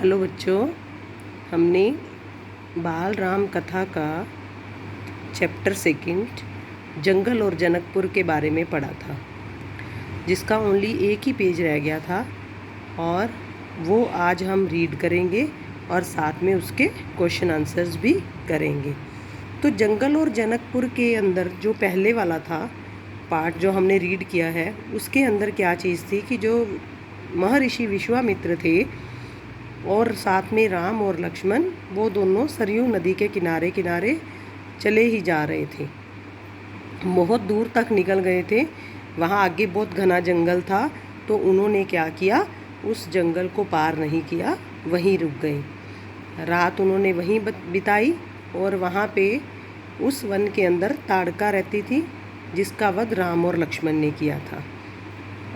Hello बच्चों, हमने बाल राम कथा का चैप्टर सेकंड जंगल और जनकपुर के बारे में पढ़ा था, जिसका ओनली एक ही पेज रह गया था और वो आज हम रीड करेंगे और साथ में उसके क्वेश्चन आंसर्स भी करेंगे। तो जंगल और जनकपुर के अंदर जो पहले वाला था पार्ट जो हमने रीड किया है, उसके अंदर क्या चीज़ थी कि जो महर्षि विश्वामित्र थे और साथ में राम और लक्ष्मण, वो दोनों सरयू नदी के किनारे किनारे चले ही जा रहे थे। बहुत दूर तक निकल गए थे, वहाँ आगे बहुत घना जंगल था, तो उन्होंने क्या किया, उस जंगल को पार नहीं किया, वहीं रुक गए। रात उन्होंने वहीं बिताई और वहाँ पे उस वन के अंदर ताड़का रहती थी, जिसका वध राम और लक्ष्मण ने किया था।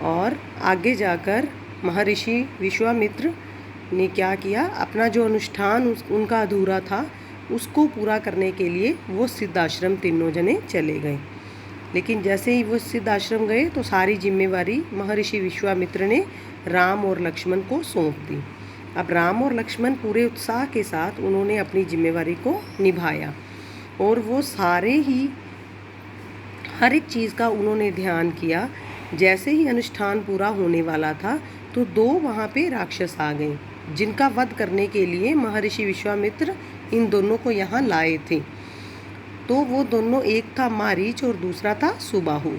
और आगे जाकर महर्षि विश्वामित्र ने क्या किया, अपना जो अनुष्ठान उनका अधूरा था उसको पूरा करने के लिए वो सिद्ध आश्रम तीनों जने चले गए। लेकिन जैसे ही वो सिद्ध आश्रम गए तो सारी जिम्मेवारी महर्षि विश्वामित्र ने राम और लक्ष्मण को सौंप दी। अब राम और लक्ष्मण पूरे उत्साह के साथ उन्होंने अपनी जिम्मेवारी को निभाया और वो सारे ही हर एक चीज़ का उन्होंने ध्यान किया। जैसे ही अनुष्ठान पूरा होने वाला था तो दो वहाँ पे राक्षस आ गए, जिनका वध करने के लिए महर्षि विश्वामित्र इन दोनों को यहाँ लाए थे। तो वो दोनों, एक था मारीच और दूसरा था सुबाहु।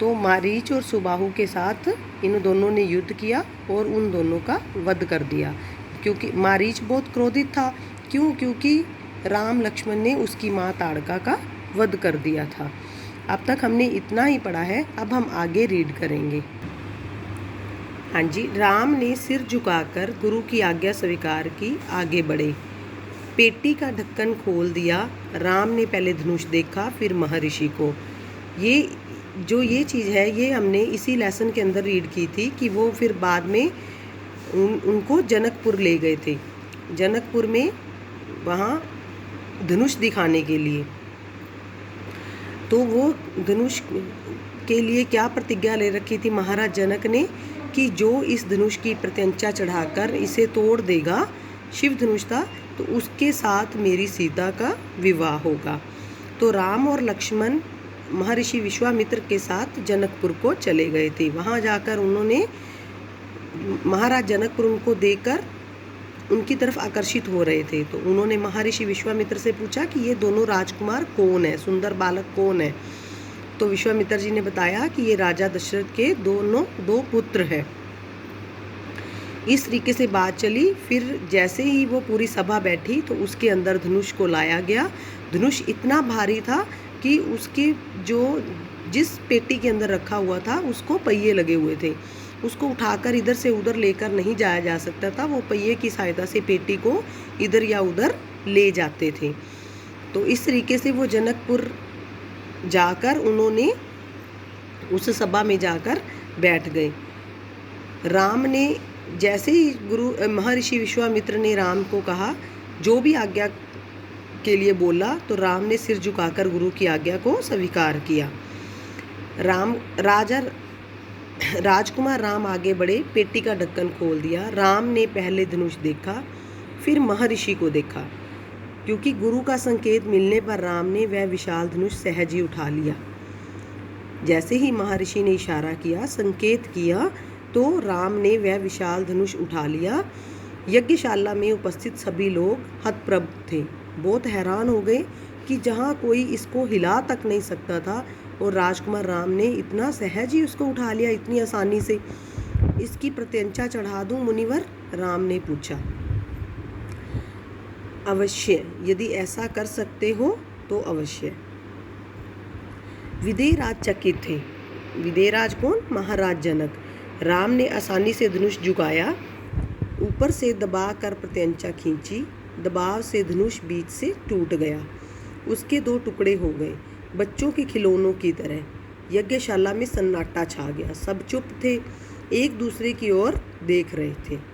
तो मारीच और सुबाहु के साथ इन दोनों ने युद्ध किया और उन दोनों का वध कर दिया। क्योंकि मारीच बहुत क्रोधित था, क्योंकि राम लक्ष्मण ने उसकी माँ ताड़का का वध कर दिया था। अब तक हमने इतना ही पढ़ा है, अब हम आगे रीड करेंगे। हाँ जी, राम ने सिर झुकाकर गुरु की आज्ञा स्वीकार की, आगे बढ़े। पेटी का ढक्कन खोल दिया। राम ने पहले धनुष देखा, फिर महर्षि को। ये चीज़ है, ये हमने इसी लेसन के अंदर रीड की थी कि वो फिर बाद में उनको जनकपुर ले गए थे। जनकपुर में वहाँ धनुष दिखाने के लिए, तो वो धनुष के लिए क्या प्रतिज्ञा ले रखी थी महाराज जनक ने कि जो इस धनुष की प्रत्यंचा चढ़ाकर इसे तोड़ देगा, शिव धनुष था, तो उसके साथ मेरी सीता का विवाह होगा। तो राम और लक्ष्मण महर्षि विश्वामित्र के साथ जनकपुर को चले गए थे। वहाँ जाकर उन्होंने, महाराज जनकपुर उनको देखकर उनकी तरफ आकर्षित हो रहे थे, तो उन्होंने महर्षि विश्वामित्र से पूछा कि ये दोनों राजकुमार कौन है, सुंदर बालक कौन है। तो विश्वामित्र जी ने बताया कि ये राजा दशरथ के दो पुत्र हैं। इस तरीके से बात चली। फिर जैसे ही वो पूरी सभा बैठी तो उसके अंदर धनुष को लाया गया। धनुष इतना भारी था कि उसके जिस पेटी के अंदर रखा हुआ था उसको पहिए लगे हुए थे, उसको उठाकर इधर से उधर लेकर नहीं जाया जा सकता था। वो पहिए की सहायता से पेटी को इधर या उधर ले जाते थे। तो इस तरीके से वो जनकपुर जाकर उन्होंने उस सभा में जाकर बैठ गए। राम ने जैसे ही महर्षि विश्वामित्र ने राम को कहा, जो भी आज्ञा के लिए बोला, तो राम ने सिर झुकाकर गुरु की आज्ञा को स्वीकार किया। राजकुमार राम आगे बढ़े, पेटी का ढक्कन खोल दिया। राम ने पहले धनुष देखा, फिर महर्षि को देखा। क्योंकि गुरु का संकेत मिलने पर राम ने वह विशाल धनुष सहज ही उठा लिया। जैसे ही महर्षि ने इशारा किया, संकेत किया, तो राम ने वह विशाल धनुष उठा लिया। यज्ञशाला में उपस्थित सभी लोग हतप्रभ थे, बहुत हैरान हो गए कि जहाँ कोई इसको हिला तक नहीं सकता था और राजकुमार राम ने इतना सहज ही उसको उठा लिया, इतनी आसानी से। इसकी प्रत्यंचा चढ़ा दूं मुनिवर, राम ने पूछा। अवश्य, यदि ऐसा कर सकते हो तो अवश्य। विदेहराज चकित थे। विदेहराज कौन? महाराज जनक। राम ने आसानी से धनुष झुकाया, ऊपर से दबाकर प्रत्यंचा खींची। दबाव से धनुष बीच से टूट गया, उसके दो टुकड़े हो गए, बच्चों के खिलौनों की तरह। यज्ञशाला में सन्नाटा छा गया, सब चुप थे, एक दूसरे की ओर देख रहे थे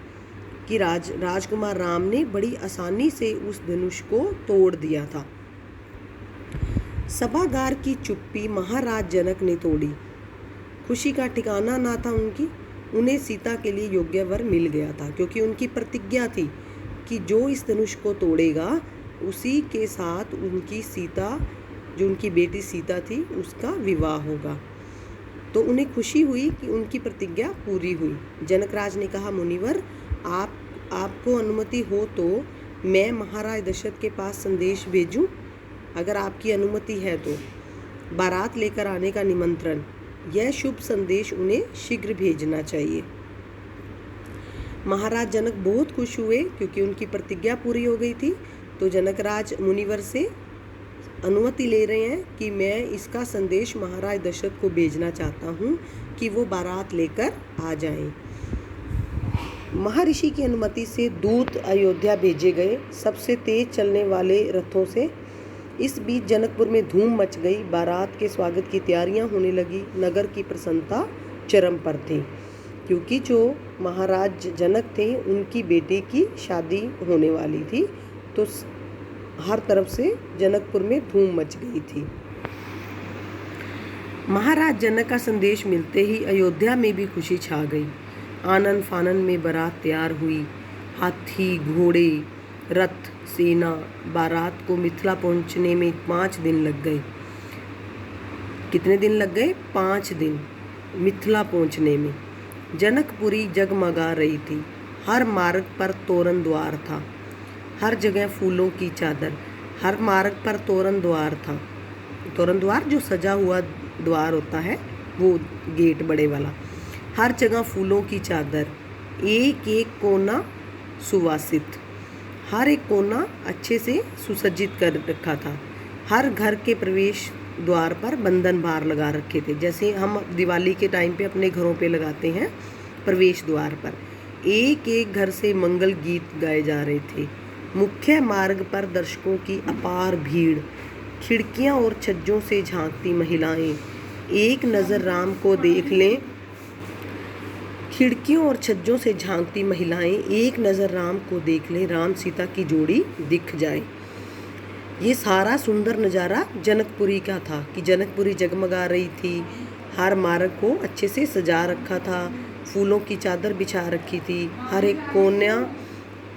कि राजकुमार राम ने बड़ी आसानी से उस धनुष को तोड़ दिया था। सभागार की चुप्पी महाराज जनक ने तोड़ी। खुशी का ठिकाना ना था उनकी। उन्हें सीता के लिए योग्य वर मिल गया था, क्योंकि उनकी प्रतिज्ञा थी कि जो इस धनुष को तोड़ेगा उसी के साथ उनकी सीता, जो उनकी बेटी सीता थी, उसका विवाह होगा। तो उन्हें खुशी हुई कि उनकी प्रतिज्ञा पूरी हुई। जनकराज ने कहा, मुनिवर, आपको अनुमति हो तो मैं महाराज दशरथ के पास संदेश भेजूं? अगर आपकी अनुमति है तो बारात लेकर आने का निमंत्रण, यह शुभ संदेश उन्हें शीघ्र भेजना चाहिए। महाराज जनक बहुत खुश हुए क्योंकि उनकी प्रतिज्ञा पूरी हो गई थी। तो जनकराज मुनिवर से अनुमति ले रहे हैं कि मैं इसका संदेश महाराज दशरथ को भेजना चाहता हूँ कि वो बारात लेकर आ जाएं। महर्षि की अनुमति से दूत अयोध्या भेजे गए, सबसे तेज चलने वाले रथों से। इस बीच जनकपुर में धूम मच गई। बारात के स्वागत की तैयारियां होने लगी। नगर की प्रसन्नता चरम पर थी, क्योंकि जो महाराज जनक थे उनकी बेटे की शादी होने वाली थी। तो हर तरफ से जनकपुर में धूम मच गई थी। महाराज जनक का संदेश मिलते ही अयोध्या में भी खुशी छा गई। आनन फानन में बारात तैयार हुई। हाथी, घोड़े, रथ, सेना। बारात को मिथिला पहुंचने में 5 दिन लग गए। कितने दिन लग गए? 5 दिन मिथिला पहुंचने में। जनकपुरी जगमगा रही थी। हर मार्ग पर तोरण द्वार था, हर जगह फूलों की चादर। हर मार्ग पर तोरण द्वार था। तोरण द्वार जो सजा हुआ द्वार होता है, वो गेट बड़े वाला। हर जगह फूलों की चादर, एक एक कोना सुवासित। हर एक कोना अच्छे से सुसज्जित कर रखा था। हर घर के प्रवेश द्वार पर बंधन बार लगा रखे थे, जैसे हम दिवाली के टाइम पे अपने घरों पे लगाते हैं प्रवेश द्वार पर। एक एक घर से मंगल गीत गाए जा रहे थे। मुख्य मार्ग पर दर्शकों की अपार भीड़। खिड़कियां और छज्जों से झांकती महिलाएं एक नज़र राम को देख लें। खिड़कियों और छज्जों से झांकती महिलाएं एक नज़र राम को देख लें, राम सीता की जोड़ी दिख जाए। ये सारा सुंदर नज़ारा जनकपुरी का था कि जनकपुरी जगमगा रही थी। हर मार्ग को अच्छे से सजा रखा था, फूलों की चादर बिछा रखी थी, हर एक कोना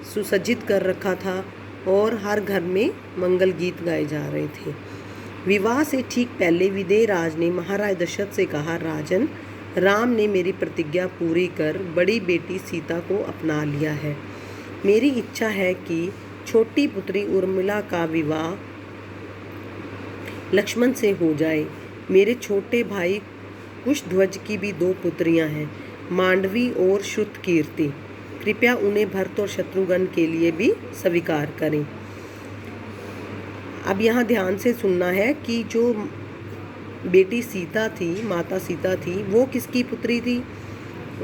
सुसज्जित कर रखा था और हर घर में मंगल गीत गाए जा रहे थे। विवाह से ठीक पहले विदेह राज ने महाराज दशरथ से कहा, राजन, राम ने मेरी प्रतिज्ञा पूरी कर बड़ी बेटी सीता को अपना लिया है। मेरी इच्छा है कि छोटी पुत्री उर्मिला का विवाह लक्ष्मण से हो जाए। मेरे छोटे भाई कुशध्वज की भी 2 पुत्रियां हैं, मांडवी और श्रुतकीर्ति। कृपया उन्हें भरत और शत्रुघ्न के लिए भी स्वीकार करें। अब यहाँ ध्यान से सुनना है कि जो बेटी सीता थी, माता सीता थी, वो किसकी पुत्री थी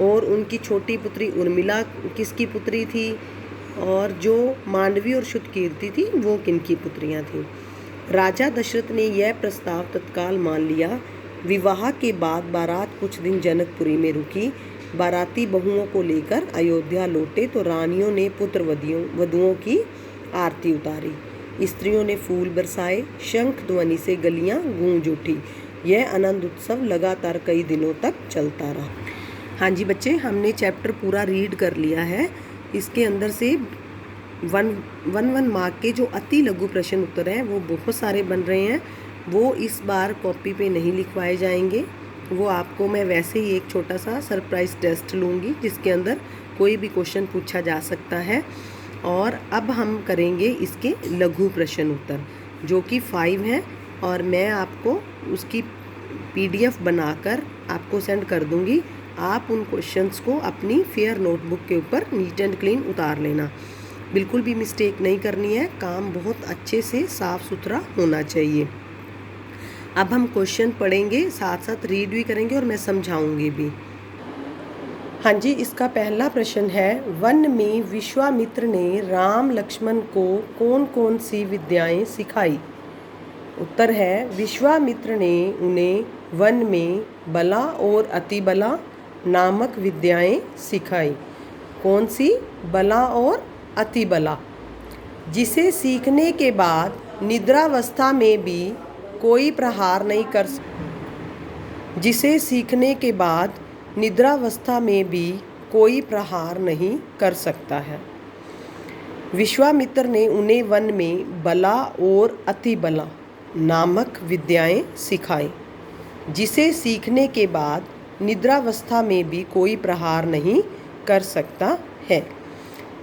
और उनकी छोटी पुत्री उर्मिला किसकी पुत्री थी, और जो मांडवी और श्रुतकीर्ति थी वो किनकी पुत्रियां थीं। राजा दशरथ ने यह प्रस्ताव तत्काल मान लिया। विवाह के बाद बारात कुछ दिन जनकपुरी में रुकी। बाराती बहुओं को लेकर अयोध्या लौटे तो रानियों ने पुत्र वधुओं की आरती उतारी। स्त्रियों ने फूल बरसाए, शंख ध्वनि से गलियां गूंज उठी। यह आनंद उत्सव लगातार कई दिनों तक चलता रहा। हाँ जी बच्चे, हमने चैप्टर पूरा रीड कर लिया है। इसके अंदर से वन मार्क के जो अति लघु प्रश्न उत्तर हैं वो बहुत सारे बन रहे हैं। वो इस बार कॉपी पे नहीं लिखवाए जाएंगे, वो आपको मैं वैसे ही एक छोटा सा सरप्राइज़ टेस्ट लूँगी जिसके अंदर कोई भी क्वेश्चन पूछा जा सकता है। और अब हम करेंगे इसके लघु प्रश्न उत्तर जो कि 5 हैं, और मैं आपको उसकी PDF बनाकर आपको सेंड कर दूँगी। आप उन क्वेश्चंस को अपनी फेयर नोटबुक के ऊपर नीट एंड क्लीन उतार लेना। बिल्कुल भी मिस्टेक नहीं करनी है, काम बहुत अच्छे से साफ़ सुथरा होना चाहिए। अब हम क्वेश्चन पढ़ेंगे, साथ साथ रीड भी करेंगे और मैं समझाऊंगी भी। हाँ जी, इसका पहला प्रश्न है, वन में विश्वामित्र ने राम लक्ष्मण को कौन कौन सी विद्याएं सिखाई? उत्तर है, विश्वामित्र ने उन्हें वन में बला और अतिबला नामक विद्याएं सिखाई। कौन सी? बला और अतिबला, जिसे सीखने के बाद निद्रावस्था में भी कोई प्रहार नहीं कर जिसे सीखने के बाद निद्रावस्था में भी कोई प्रहार नहीं कर सकता है। विश्वामित्र ने उन्हें वन में बला और अतिबला नामक विद्याएं सिखाई, जिसे सीखने के बाद निद्रावस्था में भी कोई प्रहार नहीं कर सकता है।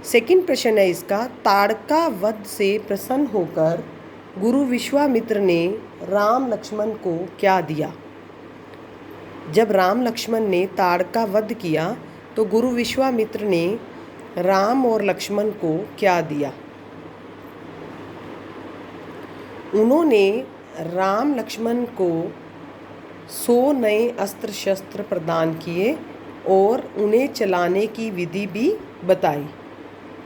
सेकंड प्रश्न है इसका, ताड़का वध से प्रसन्न होकर गुरु विश्वामित्र ने राम लक्ष्मण को क्या दिया? जब राम लक्ष्मण ने ताड़का वध किया तो गुरु विश्वामित्र ने राम और लक्ष्मण को क्या दिया? उन्होंने राम लक्ष्मण को 100 नए अस्त्र शस्त्र प्रदान किए और उन्हें चलाने की विधि भी बताई।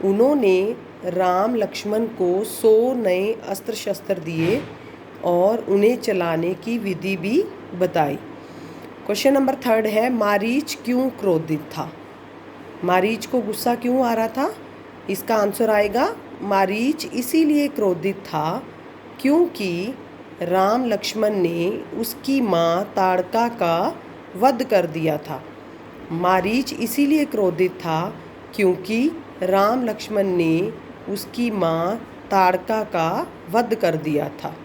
उन्होंने राम लक्ष्मण को 100 नए अस्त्र शस्त्र दिए और उन्हें चलाने की विधि भी बताई। क्वेश्चन नंबर 3 है, मारीच क्यों क्रोधित था? मारीच को गुस्सा क्यों आ रहा था? इसका आंसर आएगा, मारीच इसीलिए क्रोधित था क्योंकि राम लक्ष्मण ने उसकी माँ ताड़का का वध कर दिया था। मारीच इसीलिए क्रोधित था क्योंकि राम लक्ष्मण ने उसकी माँ ताड़का का वध कर दिया था।